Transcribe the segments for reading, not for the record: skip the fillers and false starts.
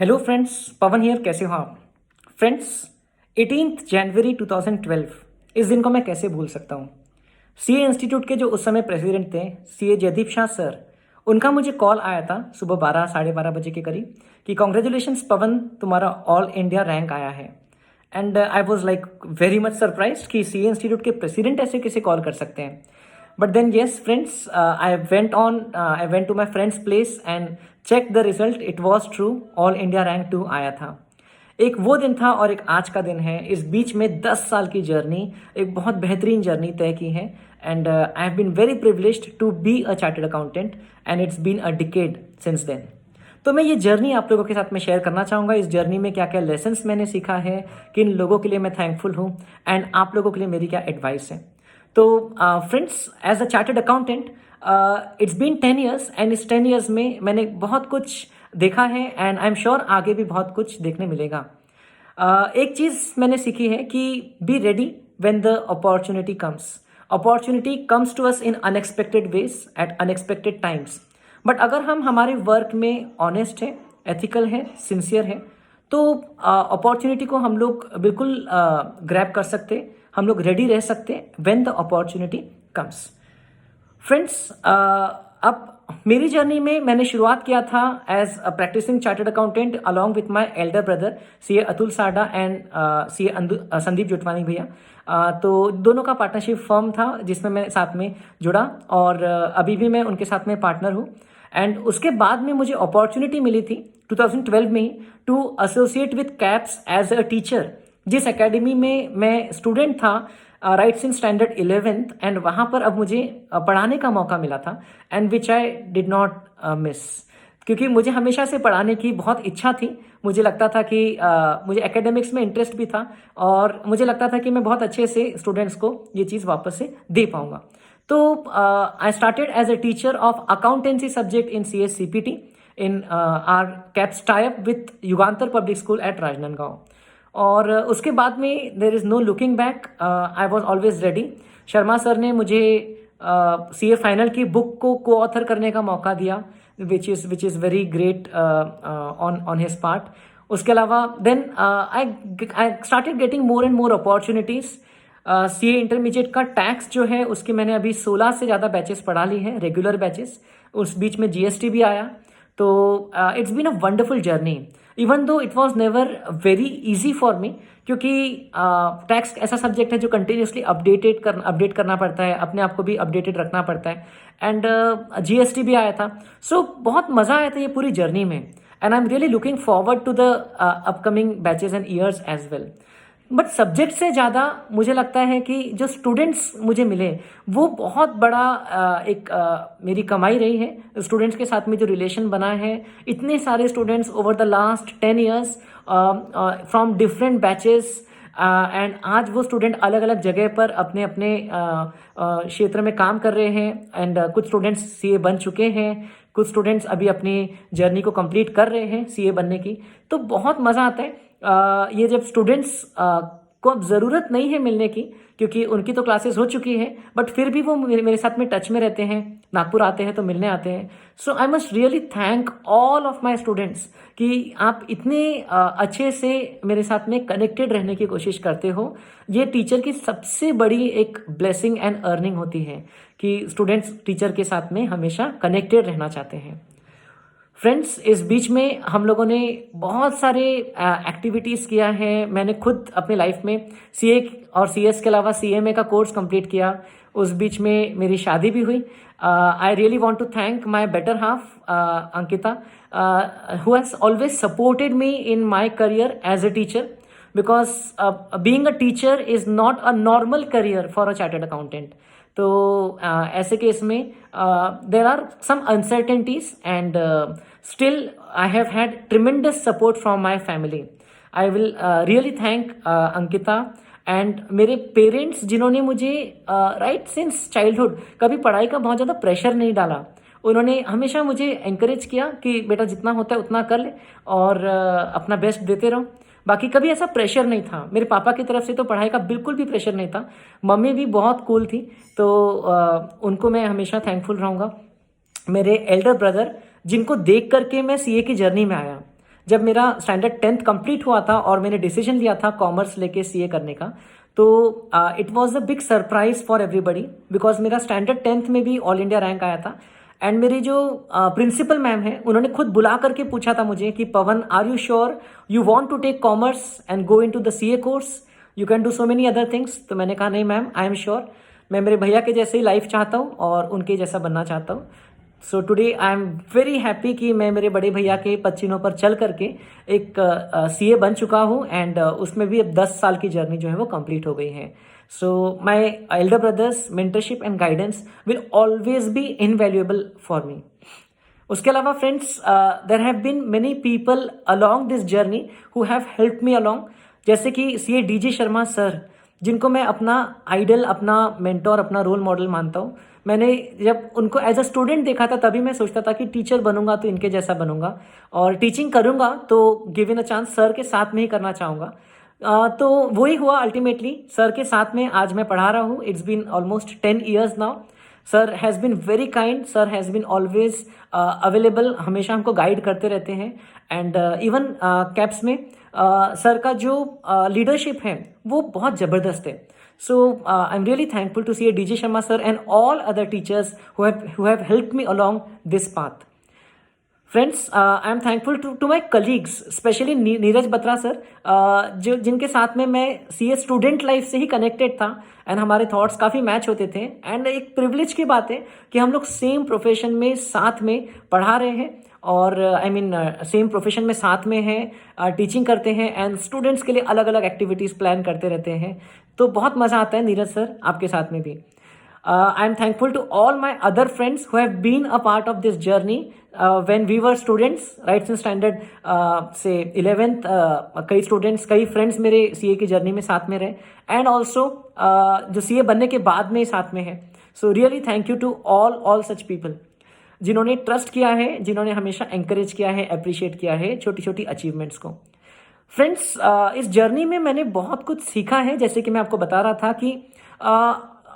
Hello friends, Pawan here. कैसे हो आप फ्रेंड्स? 18 जनवरी 2012, इस दिन को मैं कैसे भूल सकता हूँ। सीए इंस्टीट्यूट के जो उस समय प्रेसिडेंट थे, सीए जयदीप शाह सर, उनका मुझे कॉल आया था सुबह 12 साढ़े 12 बजे के करीब कि कॉन्ग्रेचुलेशंस पवन, तुम्हारा ऑल इंडिया रैंक आया है। And I was like very much surprise कि सीए इंस्टीट्यूट के प्रेसिडेंट ऐसे कैसे कॉल कर सकते हैं। But then yes, friends, I went to my friend's place and checked the result. It was true. All India Rank 2 आया था। एक वो दिन था और एक आज का दिन है। इस बीच में 10 साल की जर्नी, एक बहुत बेहतरीन जर्नी तय की है। And I have been very privileged to be a chartered accountant and it's been a decade since then. तो मैं ये जर्नी आप लोगों के साथ में शेयर करना चाहूँगा। इस जर्नी में क्या क्या लेसन्स मैंने सीखा है, किन लोगों के लिए मैं थैंकफुल हूँ, एंड आप लोगों के लिए मेरी क्या एडवाइस है। तो friends, as a chartered accountant it's been 10 years and इस 10 ईयर्स में मैंने बहुत कुछ देखा है एंड आई एम श्योर आगे भी बहुत कुछ देखने मिलेगा। एक चीज़ मैंने सीखी है कि be ready when the opportunity comes. Opportunity comes to us in unexpected ways at unexpected times. But अगर हम हमारे वर्क में ऑनेस्ट है, एथिकल है, सिंसियर है, तो अपॉर्चुनिटी को हम लोग बिल्कुल ग्रैब कर सकते, हम लोग रेडी रह सकते when the opportunity comes. Friends, अब मेरी जर्नी में मैंने शुरुआत किया था as a practicing chartered accountant along with my elder brother CA Atul Sada and CA Sandeep जुटवानी भैया। तो दोनों का पार्टनरशिप फर्म था जिसमें मैं साथ में जुड़ा और अभी भी मैं उनके साथ में पार्टनर हूँ। एंड उसके बाद में मुझे अपॉर्चुनिटी मिली थी 2012 में ही to associate with CAPS as a teacher, जिस एकेडमी में मैं स्टूडेंट था right since standard 11th। And वहाँ पर अब मुझे पढ़ाने का मौका मिला था and which I did not miss, क्योंकि मुझे हमेशा से पढ़ाने की बहुत इच्छा थी। मुझे लगता था कि मुझे एकेडमिक्स में इंटरेस्ट भी था और मुझे लगता था कि मैं बहुत अच्छे से स्टूडेंट्स को ये चीज़ वापस से दे पाऊंगा। तो I started as a teacher of accountancy subject in CSCPT in our CAPS type with Yugantar public school at Rajnandgaon. और उसके बाद में there is no looking back, I was always ready. Sharma sir ने मुझे CA फाइनल की बुक को author करने का मौका दिया, which is very great on his part. उसके अलावा then I started getting more and more opportunities. CA intermediate का टैक्स जो है उसकी मैंने अभी 16 से ज़्यादा बैचेस पढ़ा ली हैं, रेगुलर बैचेस। उस बीच में GST भी आया। तो it's been a wonderful journey even though it was never very easy for me, क्योंकि टैक्स ऐसा सब्जेक्ट है जो कंटिन्यूसली अपडेट करना पड़ता है, अपने आप को भी अपडेटेड रखना पड़ता है। एंड GST भी आया था। सो बहुत मज़ा आया था ये पूरी जर्नी में and I am really looking forward to the upcoming batches and years as well. But subject से ज़्यादा मुझे लगता है कि जो स्टूडेंट्स मुझे मिले वो बहुत बड़ा मेरी कमाई रही है। स्टूडेंट्स के साथ में जो रिलेशन बना है, इतने सारे students over the last 10 years from different batches, and आज वो स्टूडेंट अलग अलग जगह पर अपने अपने क्षेत्र में काम कर रहे हैं। एंड कुछ स्टूडेंट्स CA बन चुके हैं, कुछ स्टूडेंट्स अभी अपनी जर्नी को कंप्लीट कर रहे हैं CA बनने की। तो बहुत मज़ा आता है ये जब स्टूडेंट्स को अब ज़रूरत नहीं है मिलने की, क्योंकि उनकी तो क्लासेस हो चुकी हैं, बट फिर भी वो मेरे साथ में टच में रहते हैं, नागपुर आते हैं तो मिलने आते हैं। So I must really thank all of my students कि आप इतने अच्छे से मेरे साथ में कनेक्टेड रहने की कोशिश करते हो। ये टीचर की सबसे बड़ी एक ब्लेसिंग एंड अर्निंग होती है कि स्टूडेंट्स टीचर के साथ में हमेशा कनेक्टेड रहना चाहते हैं। फ्रेंड्स, इस बीच में हम लोगों ने बहुत सारे एक्टिविटीज़ किया है। मैंने खुद अपनी लाइफ में CA और CS के अलावा CMA का कोर्स कंप्लीट किया। उस बीच में मेरी शादी भी हुई। I really want to thank my better half Ankita, who has always supported me in my career as a teacher, because being a teacher is not a normal career for a chartered accountant. तो ऐसे case में there are some uncertainties and still I have had tremendous support from my family. I will really thank Ankita and मेरे parents, जिन्होंने मुझे right since childhood कभी पढ़ाई का बहुत ज़्यादा प्रेशर नहीं डाला। उन्होंने हमेशा मुझे एंकरेज किया कि बेटा जितना होता है उतना कर ले और अपना बेस्ट देते रहो। बाकी कभी ऐसा प्रेशर नहीं था। मेरे पापा की तरफ से तो पढ़ाई का बिल्कुल भी प्रेशर नहीं था। मम्मी भी बहुत कूल थी, तो उनको मैं हमेशा थैंकफुल रहूँगा। मेरे एल्डर ब्रदर, जिनको देख करके मैं CA की जर्नी में आया, जब मेरा स्टैंडर्ड 10th कंप्लीट हुआ था और मैंने डिसीजन लिया था कॉमर्स लेके सीए करने का, तो it was a big surprise for everybody, because मेरा स्टैंडर्ड 10th में भी ऑल इंडिया रैंक आया था। एंड मेरी जो प्रिंसिपल मैम है, उन्होंने खुद बुला करके पूछा था मुझे कि Pawan, are you sure you want to take commerce and go into the CA course, you can do so many other things. तो मैंने कहा नहीं मैम, आई एम श्योर, मैं मेरे भैया के जैसे ही लाइफ चाहता हूँ और उनके जैसा बनना चाहता हूँ। So today I am very happy कि मैं मेरे बड़े भैया के पच्चीनों पर चल करके एक सीए बन चुका हूँ, एंड उसमें भी अब 10 साल की जर्नी जो है वो कंप्लीट हो गई है। So my elder brother's mentorship and guidance will always be invaluable for me. उसके अलावा friends, there have been many people along this journey who have help me along, जैसे कि सीए डीजे शर्मा सर, जिनको मैं अपना आइडल, अपना mentor, अपना role model मानता हूँ। मैंने जब उनको एज अ स्टूडेंट देखा था, तभी मैं सोचता था कि टीचर बनूंगा तो इनके जैसा बनूंगा, और टीचिंग करूंगा तो गिवन अ चांस सर के साथ में ही करना चाहूँगा। तो वही हुआ अल्टीमेटली, सर के साथ में आज मैं पढ़ा रहा हूँ। It's been almost 10 years now. Sir has been very kind, sir has been always available, हमेशा हमको गाइड करते रहते हैं। एंड इवन कैप्स में सर का जो लीडरशिप है वो बहुत ज़बरदस्त है। So I am really thankful to C A D J Sharma sir and all other teachers who have helped me along this path. Friends, I am thankful to my colleagues, specially Neeraj Batra sir, जो जिनके साथ में मैं सीए स्टूडेंट लाइफ से ही connected था, and हमारे thoughts काफ़ी match होते थे। एंड एक प्रिविलेज की बात है कि हम लोग सेम प्रोफेशन में साथ में पढ़ा रहे हैं, और आई मीन सेम प्रोफेशन में साथ में हैं, टीचिंग करते हैं, एंड स्टूडेंट्स के लिए अलग अलग एक्टिविटीज़ प्लान करते रहते हैं। तो बहुत मज़ा आता है नीरज सर आपके साथ में भी। I am thankful to all my other friends who have been a part of this journey when we were students, right since standard say 11th। कई स्टूडेंट्स, कई फ्रेंड्स मेरे सीए की जर्नी में साथ में रहे, एंड ऑल्सो जो CA बनने के बाद में साथ में है। So really thank you to all such people जिन्होंने ट्रस्ट किया है, जिन्होंने हमेशा encourage किया है, अप्रिशिएट किया है छोटी छोटी अचीवमेंट्स को। फ्रेंड्स, इस जर्नी में मैंने बहुत कुछ सीखा है। जैसे कि मैं आपको बता रहा था कि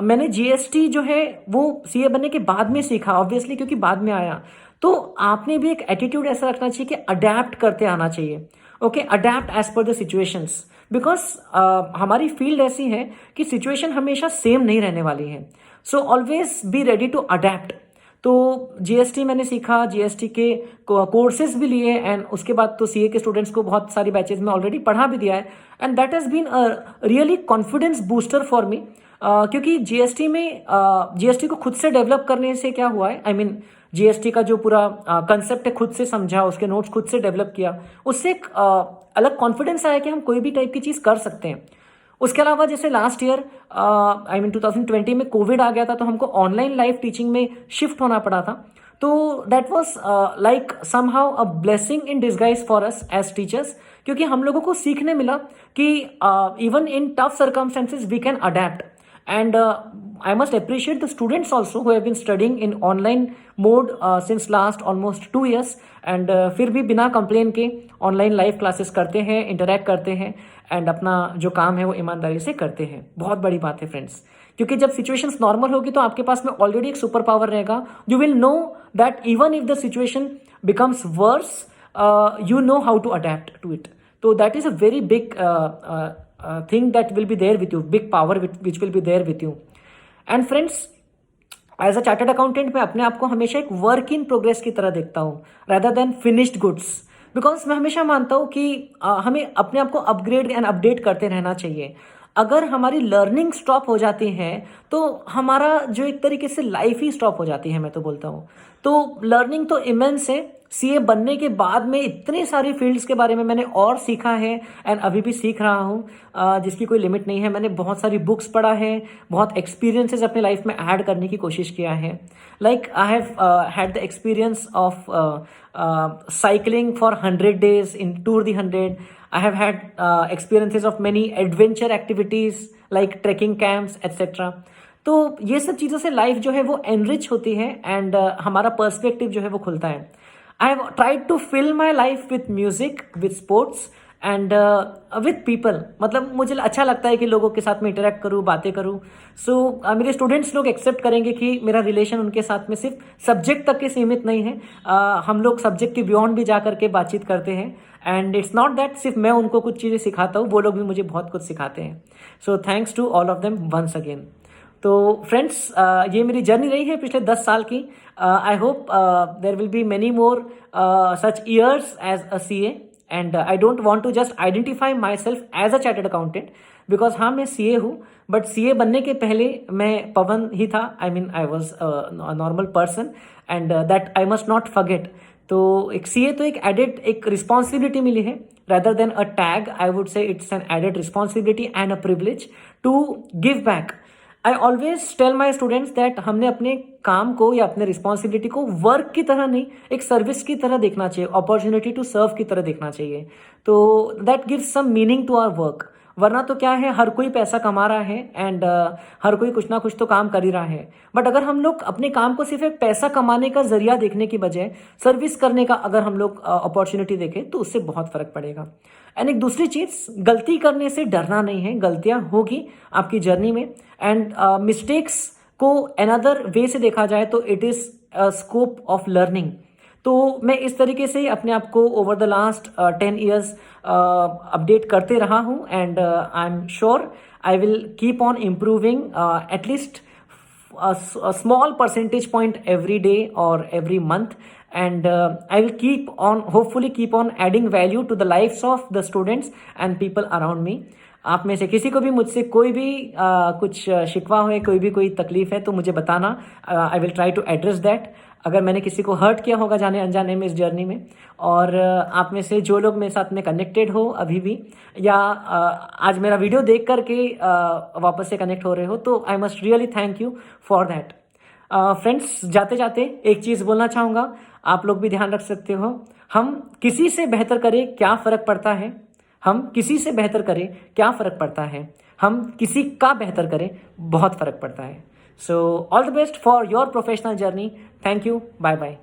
मैंने जीएसटी जो है वो सीए बनने के बाद में सीखा, ऑब्वियसली क्योंकि बाद में आया। तो आपने भी एक एटीट्यूड ऐसा रखना चाहिए कि अडेप्ट करते आना चाहिए। Okay, adapt as per the situations, because हमारी फील्ड ऐसी है कि सिचुएशन हमेशा सेम नहीं रहने वाली है। So always be ready to adapt. तो जीएसटी मैंने सीखा, जीएसटी के कोर्सेज भी लिए, एंड उसके बाद तो सीए के स्टूडेंट्स को बहुत सारी बैचेज में ऑलरेडी पढ़ा भी दिया है, and that has been a really confidence booster for me. क्योंकि जीएसटी में जीएसटी को खुद से डेवलप करने से क्या हुआ है, आई मीन जीएसटी का जो पूरा कंसेप्ट है खुद से समझा, उसके नोट्स खुद से डेवलप किया, उससे एक अलग कॉन्फिडेंस आया कि हम कोई भी टाइप की चीज़ कर सकते हैं। उसके अलावा जैसे लास्ट ईयर आई मीन 2020 में कोविड आ गया था, तो हमको ऑनलाइन लाइव टीचिंग में शिफ्ट होना पड़ा था। तो that was like somehow a blessing in disguise for us as teachers, क्योंकि हम लोगों को सीखने मिला कि even in tough circumstances we can adapt. And I must appreciate the students also who have been studying in online mode since last almost 2 years, and फिर भी बिना कंप्लेन के ऑनलाइन लाइव क्लासेस करते हैं, इंटरेक्ट करते हैं, and अपना जो काम है वो ईमानदारी से करते हैं। बहुत बड़ी बात है फ्रेंड्स, क्योंकि जब सिचुएशंस नॉर्मल होगी तो आपके पास में ऑलरेडी एक सुपर पावर रहेगा। You will know that even if the situation becomes worse, you know how to adapt to it. तो that is a very big thing that will be there with you, big power which will be there with you. And friends, as a chartered accountant मैं अपने आप को हमेशा एक work in progress की तरह देखता हूँ, rather than finished goods. Because मैं हमेशा मानता हूँ कि हमें अपने आप को अपग्रेड एंड अपडेट करते रहना चाहिए। अगर हमारी लर्निंग स्टॉप हो जाती है तो हमारा जो एक तरीके से लाइफ ही स्टॉप हो जाती है, मैं तो बोलता हूँ। तो लर्निंग तो इमेंस है। सीए बनने के बाद में इतने सारी फील्ड्स के बारे में मैंने और सीखा है, एंड अभी भी सीख रहा हूँ, जिसकी कोई लिमिट नहीं है। मैंने बहुत सारी बुक्स पढ़ा है, बहुत एक्सपीरियंसेस अपने लाइफ में ऐड करने की कोशिश किया है। Like I have had the experience of cycling for 100 days in tour the 100। I have had experiences of many adventure activities like trekking camps etc. तो ये सब चीज़ों से लाइफ जो है वो एनरिच होती है, एंड हमारा पर्सपेक्टिव जो है वो खुलता है। I have tried to fill my life with music, with sports, and with people, मतलब मुझे अच्छा लगता है कि लोगों के साथ में इंटरेक्ट करूँ, बातें करूँ. सो मेरे स्टूडेंट्स लोग एक्सेप्ट करेंगे कि मेरा रिलेशन उनके साथ में सिर्फ सब्जेक्ट तक के सीमित नहीं है. हम लोग सब्जेक्ट के बियॉन्ड भी जा करके बातचीत करते हैं. एंड इट्स नॉट दैट सिर्फ मैं उनको कुछ चीज़ें सिखाता हूँ, वो लोग भी मुझे बहुत कुछ सिखाते हैं. So thanks to all of them once again. तो फ्रेंड्स, ये मेरी जर्नी रही है पिछले 10 साल की. I hope there will be many more such years as a CA. And I don't want to just identify my self as a chartered accountant, because हाँ मैं CA हूँ, बट CA बनने के पहले मैं पवन ही था. I mean I was normal person, and that I must not forget. तो एक CA तो एक एडेड एक रिस्पॉन्सिबिलिटी मिली है. rather than a tag, I would say it's an added responsibility and a privilege to give back. I always tell my students that हमने अपने काम को या अपने रिस्पॉन्सिबिलिटी को वर्क की तरह नहीं, एक सर्विस की तरह देखना चाहिए, अपॉर्चुनिटी टू सर्व की तरह देखना चाहिए. तो that gives some meaning to our work. वरना तो क्या है, हर कोई पैसा कमा रहा है एंड हर कोई कुछ ना कुछ तो काम कर ही रहा है. बट अगर हम लोग अपने काम को सिर्फ एक पैसा कमाने का जरिया देखने की बजाय सर्विस करने का अगर हम लोग अपॉर्चुनिटी देखें तो उससे बहुत फर्क पड़ेगा. एंड एक दूसरी चीज, गलती करने से डरना नहीं है. गलतियां होगी आपकी जर्नी में, एंड मिस्टेक्स को अनदर वे से देखा जाए तो it is scope of learning. तो मैं इस तरीके से अपने आप को over the last 10 years update करते रहा हूँ. And I am sure I will keep on improving at least a small percentage point every day or every month. And I will hopefully keep on adding value to the lives of the students and people around me. आप में से किसी को भी मुझसे कोई भी कुछ शिकवा है, कोई तकलीफ है तो मुझे बताना. I will try to address that. अगर मैंने किसी को हर्ट किया होगा जाने अनजाने में इस जर्नी में, और आप में से जो लोग मेरे साथ में कनेक्टेड हो अभी भी, या आज मेरा वीडियो देख करके वापस से कनेक्ट हो रहे हो, तो आई must really thank you for that. Friends, जाते जाते एक चीज़ बोलना चाहूँगा, आप लोग भी ध्यान रख सकते हो. हम किसी से बेहतर करें क्या फ़र्क पड़ता है, हम किसी से बेहतर करें क्या फ़र्क पड़ता है, हम किसी का बेहतर करें बहुत फ़र्क पड़ता है. So all the best for your professional journey. Thank you. Bye bye.